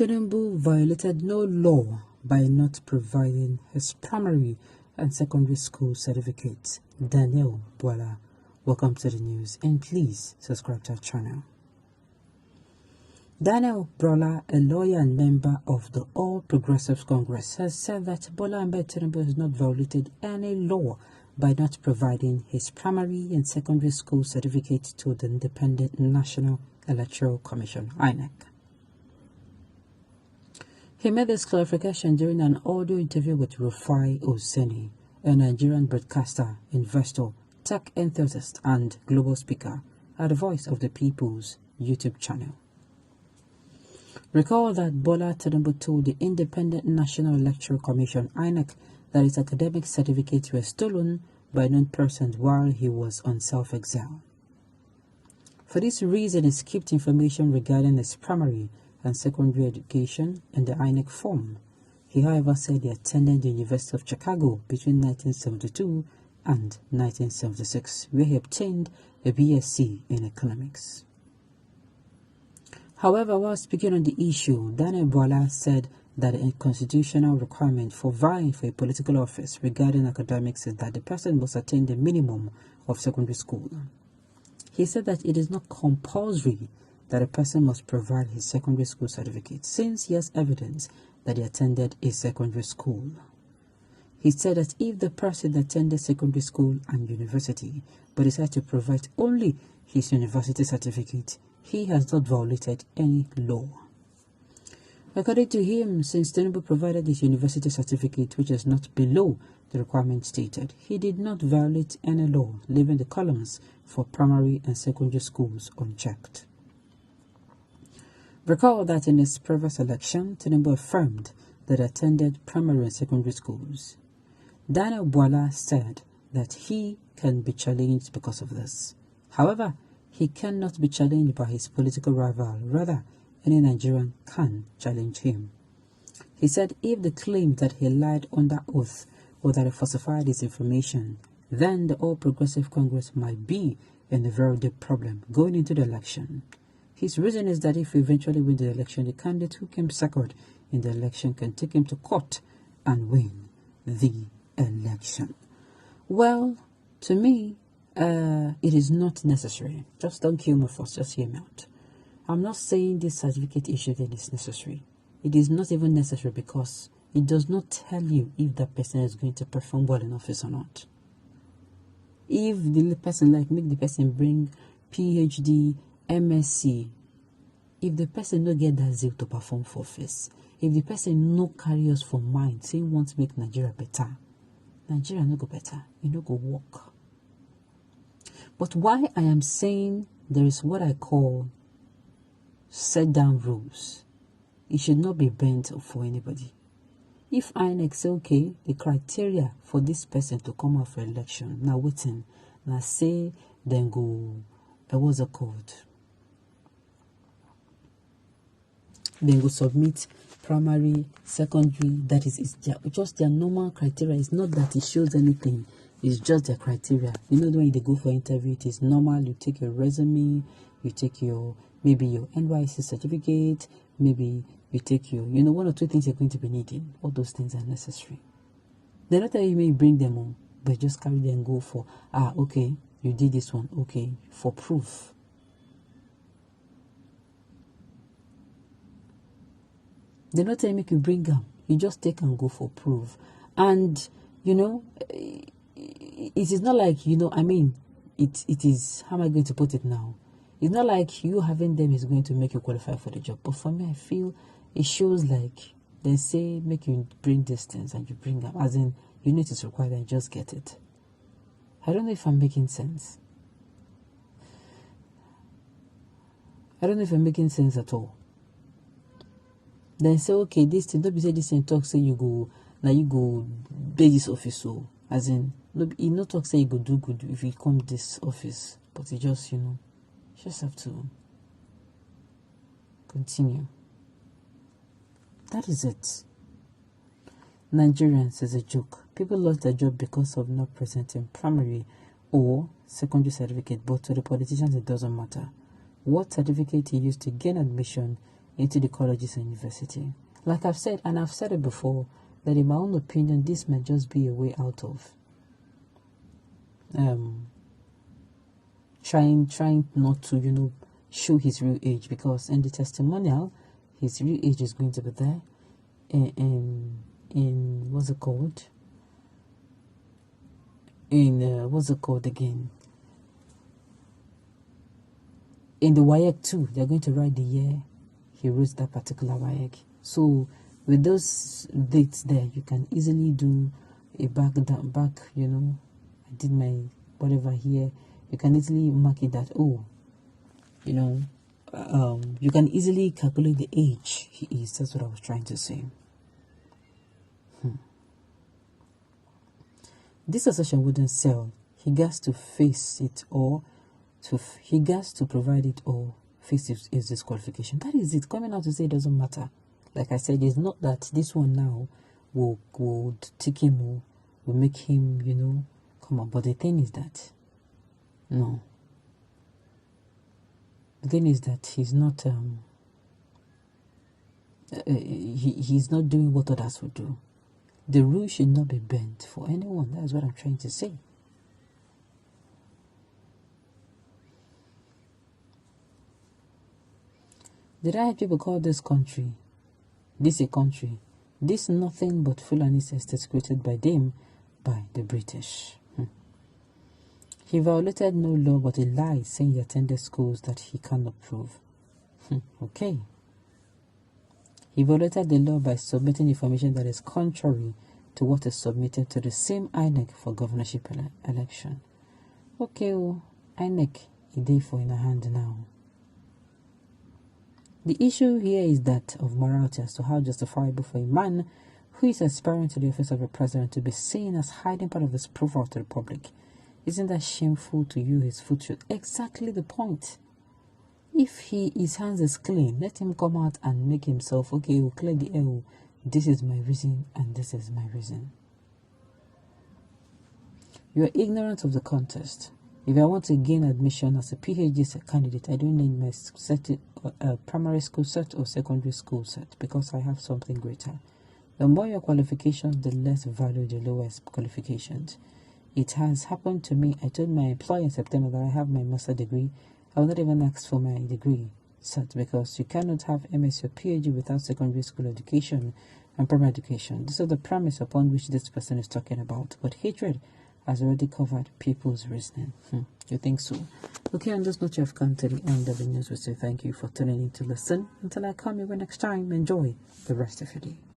Tinubu violated no law by not providing his primary and secondary school certificates. Daniel Bwala, welcome to the news, and please subscribe to our channel. Daniel Bwala, a lawyer and member of the All Progressives Congress, has said that Bola Tinubu has not violated any law by not providing his primary and secondary school certificates to the Independent National Electoral Commission, INEC. He made this clarification during an audio interview with Rufai Oseni, a Nigerian broadcaster, investor, tech enthusiast, and global speaker at the Voice of the People's YouTube channel. Recall that Bola Tinubu told the Independent National Electoral Commission, INEC, that his academic certificates were stolen by non-persons while he was on self-exile. For this reason, he skipped information regarding his primary and secondary education in the INEC form. He, however, said he attended the University of Chicago between 1972 and 1976, where he obtained a BSc in economics. However, while speaking on the issue, Daniel Bwala said that a constitutional requirement for vying for a political office regarding academics is that the person must attain the minimum of secondary school. He said that it is not compulsory that a person must provide his secondary school certificate since he has evidence that he attended a secondary school. He said that if the person attended secondary school and university but decides to provide only his university certificate, he has not violated any law. According to him, since Tinubu provided his university certificate, which is not below the requirement stated, he did not violate any law, leaving the columns for primary and secondary schools unchecked. Recall that in his previous election, Tinubu affirmed that he attended primary and secondary schools. Daniel Bwala said that he can be challenged because of this. However, he cannot be challenged by his political rival. Rather, any Nigerian can challenge him. He said if the claim that he lied under oath or that he falsified his information, then the All Progressive Congress might be in a very deep problem going into the election. His reason is that if he eventually wins the election, the candidate who came second in the election can take him to court and win the election. Well, to me, it is not necessary. Just don't kill me first, just hear me out. I'm not saying this certificate issue then is necessary. It is not even necessary because it does not tell you if that person is going to perform well in office or not. If the person, make the person bring PhD, MSc, if the person no get that zeal to perform for office, if the person no carry us for mind, say want to make Nigeria better, Nigeria no go better, it no go work. But why I am saying there is what I call set down rules, it should not be bent for anybody. If INEC say, okay, the criteria for this person to come out for election, now waiting, now say, then go, what's it called? Then go submit primary, secondary, that is just their normal criteria. It's not that it shows anything. It's just their criteria. You know, when they go for interview, it is normal. You take your resume, you take your, maybe your NYC certificate, maybe you take your, one or two things you're going to be needing. All those things are necessary. They're not that you may bring them on, but just carry them and go for, okay, you did this one, okay, for proof. They're not telling you make you bring them. You just take and go for proof. And, it is not like, it is, how am I going to put it now? It's not like you having them is going to make you qualify for the job. But for me, I feel it shows like they say make you bring these things and you bring them. As in, it is required and just get it. I don't know if I'm making sense. I don't know if I'm making sense at all. Then say, okay, this thing, don't be say this thing talk, say you go, now you go pay this office, so, as in, you not talk, say you go do good if you come this office, but you just, just have to continue. That is it. Nigerians is a joke. People lost their job because of not presenting primary or secondary certificate, but to the politicians it doesn't matter. What certificate you use to gain admission into the colleges and university. Like I've said, and I've said it before, that in my own opinion, this might just be a way out of trying not to, show his real age, because in the testimonial, his real age is going to be there. In what's it called? What's it called again? In the WAEC too, they're going to write the year he wrote that particular WAEC. So with those dates there, you can easily do a back, I did my whatever here. You can easily mark it that, you can easily calculate the age he is. That's what I was trying to say. This assertion wouldn't sell. He gets to face it, or he gets to provide it, or face his disqualification. That is it. Coming out to say it doesn't matter. Like I said, it's not that this one now will tick him, or will make him, come on. But the thing is that, no. The thing is that he's not he's not doing what others would do. The rule should not be bent for anyone. That's what I'm trying to say. Did I hear people call this country? This a country. This nothing but Fulani estates created by them, by the British. He violated no law but a lie, saying he attended schools that he cannot prove. Okay. He violated the law by submitting information that is contrary to what is submitted to the same INEC for governorship election. Okay, INEC, a day for in a hand now. The issue here is that of morality as to how justifiable for a man who is aspiring to the office of a president to be seen as hiding part of his profile to the public. Isn't that shameful to you, his footstool? Exactly the point. If his hands is clean, let him come out and make himself, okay, we'll clear the air. This is my reason and this is my reason. You are ignorant of the contest. If I want to gain admission as a PhD candidate, I don't need my primary school set or secondary school set, because I have something greater. The more your qualifications, the less value the lowest qualifications. It has happened to me. I told my employer in September that I have my master's degree. I will not even ask for my degree set, because you cannot have MS or PhD without secondary school education and primary education. This is the premise upon which this person is talking about. But hatred has already covered people's reasoning. You think so? Okay, on this note, you have come to the end of the news. We say thank you for tuning in to listen. Until I come here next time, enjoy the rest of your day.